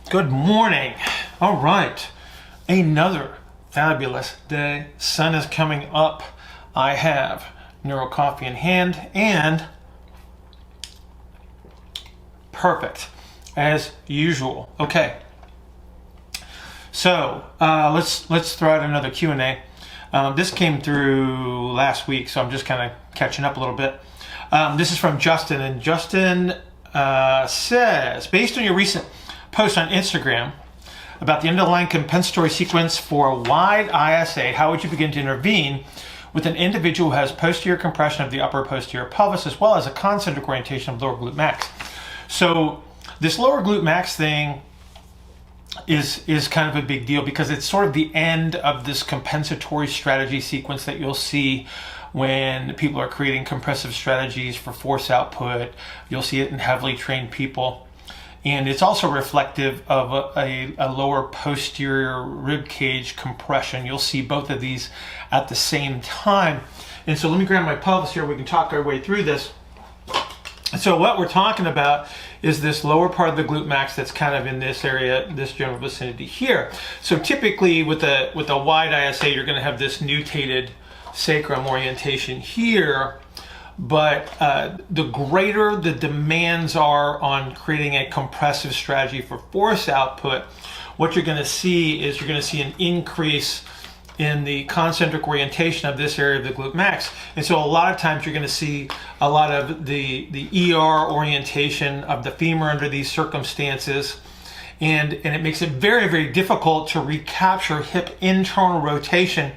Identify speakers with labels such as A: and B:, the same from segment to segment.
A: Good morning. All right, another fabulous day. Sun is coming up. I have Neuro Coffee in hand and perfect as usual. Okay, so let's throw out another Q&A. This came through last week, so I'm just kind of catching up a little bit. This is from Justin, and Justin says, based on your recent post on Instagram about the underlying compensatory sequence for a wide ISA, how would you begin to intervene with an individual who has posterior compression of the upper posterior pelvis as well as a concentric orientation of lower glute max? So this lower glute max thing is kind of a big deal because it's sort of the end of this compensatory strategy sequence that you'll see when people are creating compressive strategies for force output. You'll see it in heavily trained people. And it's also reflective of a lower posterior rib cage compression. You'll see both of these at the same time. And so let me grab my pelvis here. We can talk our way through this. So what we're talking about is this lower part of the glute max that's kind of in this area, this general vicinity here. So typically with a wide ISA, you're going to have this nutated sacrum orientation here. But the greater the demands are on creating a compressive strategy for force output, what you're going to see is you're going to see an increase in the concentric orientation of this area of the glute max. And so a lot of times you're going to see a lot of the ER orientation of the femur under these circumstances. And it makes it very, very difficult to recapture hip internal rotation,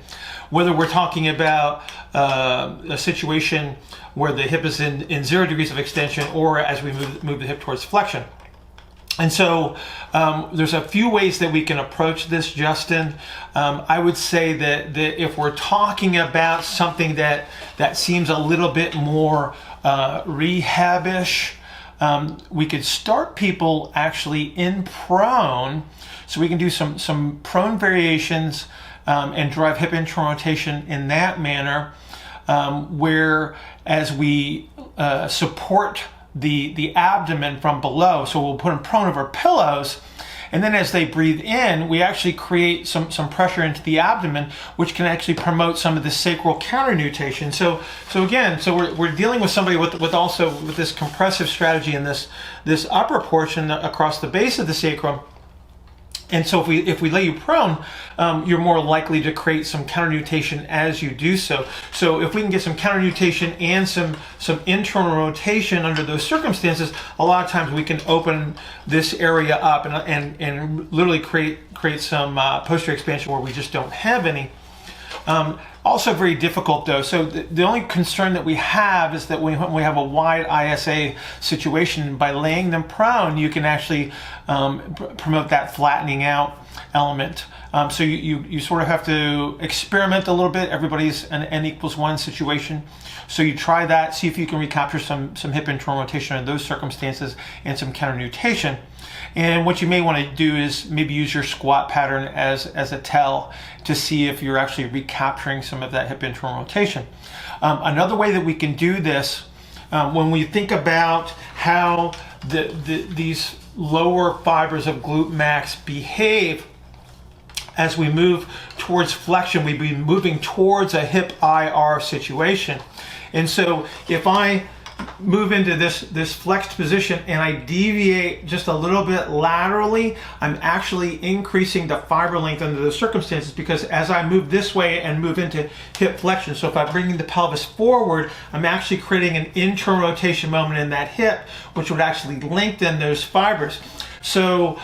A: whether we're talking about a situation where the hip is in 0 degrees of extension or as we move the hip towards flexion. And so there's a few ways that we can approach this, Justin. I would say that if we're talking about something that seems a little bit more rehab-ish, we could start people actually in prone. So we can do some prone variations and drive hip internal rotation in that manner, where as we support the abdomen from below, so we'll put them prone over pillows, and then as they breathe in, we actually create some pressure into the abdomen, which can actually promote some of the sacral counternutation. So we're dealing with somebody with this compressive strategy in this upper portion across the base of the sacrum. And so if we lay you prone, you're more likely to create some counternutation as you do so. So if we can get some counternutation and some internal rotation under those circumstances, a lot of times we can open this area up and literally create some posterior expansion where we just don't have any. Also very difficult though. So the only concern that we have is that when we have a wide ISA situation, by laying them prone, you can actually promote that flattening out element. So you sort of have to experiment a little bit. Everybody's an n=1 situation. So you try that, see if you can recapture some hip internal rotation in those circumstances and some counternutation. And what you may want to do is maybe use your squat pattern as a tell to see if you're actually recapturing some of that hip internal rotation. Another way that we can do this, when we think about how these lower fibers of glute max behave as we move towards flexion, we'd be moving towards a hip IR situation. And so if I move into this flexed position and I deviate just a little bit laterally, I'm actually increasing the fiber length under those circumstances, because as I move this way and move into hip flexion, so if I'm bringing the pelvis forward, I'm actually creating an internal rotation moment in that hip, which would actually lengthen those fibers. So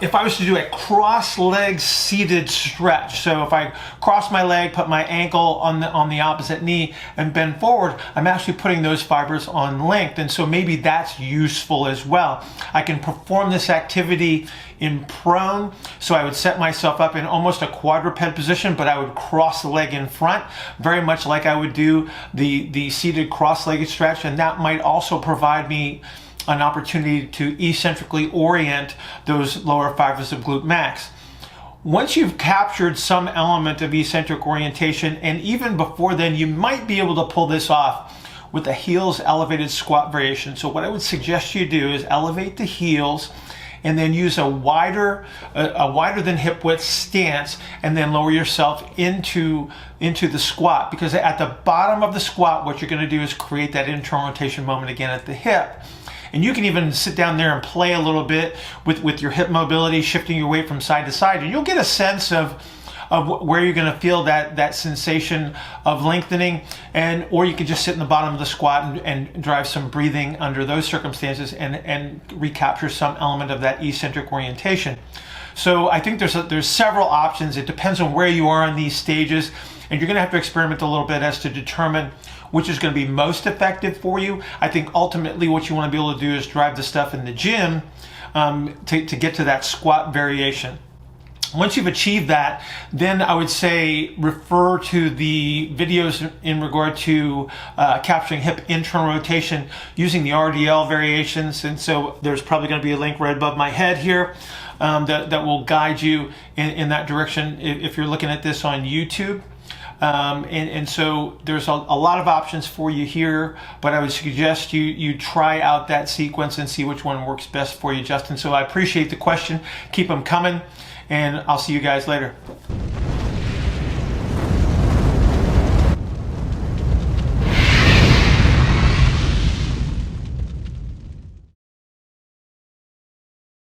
A: if I was to do a cross-leg seated stretch, so if I cross my leg, put my ankle on the opposite knee and bend forward, I'm actually putting those fibers on length. And so maybe that's useful as well. I can perform this activity in prone, so I would set myself up in almost a quadruped position, but I would cross the leg in front, very much like I would do the seated cross-legged stretch, and that might also provide me an opportunity to eccentrically orient those lower fibers of glute max. Once you've captured some element of eccentric orientation, and even before then, you might be able to pull this off with a heels elevated squat variation. So what I would suggest you do is elevate the heels and then use a wider than hip width stance, and then lower yourself into the squat, because at the bottom of the squat, what you're going to do is create that internal rotation moment again at the hip. And you can even sit down there and play a little bit with your hip mobility, shifting your weight from side to side, and you'll get a sense of where you're going to feel that sensation of lengthening. Or you can just sit in the bottom of the squat and drive some breathing under those circumstances and recapture some element of that eccentric orientation. So I think there's several options. It depends on where you are in these stages, and you're going to have to experiment a little bit as to determine which is going to be most effective for you. I think ultimately what you want to be able to do is drive the stuff in the gym to get to that squat variation. Once you've achieved that, then I would say refer to the videos in regard to capturing hip internal rotation using the RDL variations. And so there's probably going to be a link right above my head here that will guide you in that direction if you're looking at this on YouTube. And so there's a lot of options for you here, but I would suggest you try out that sequence and see which one works best for you, Justin. So I appreciate the question. Keep them coming, and I'll see you guys later.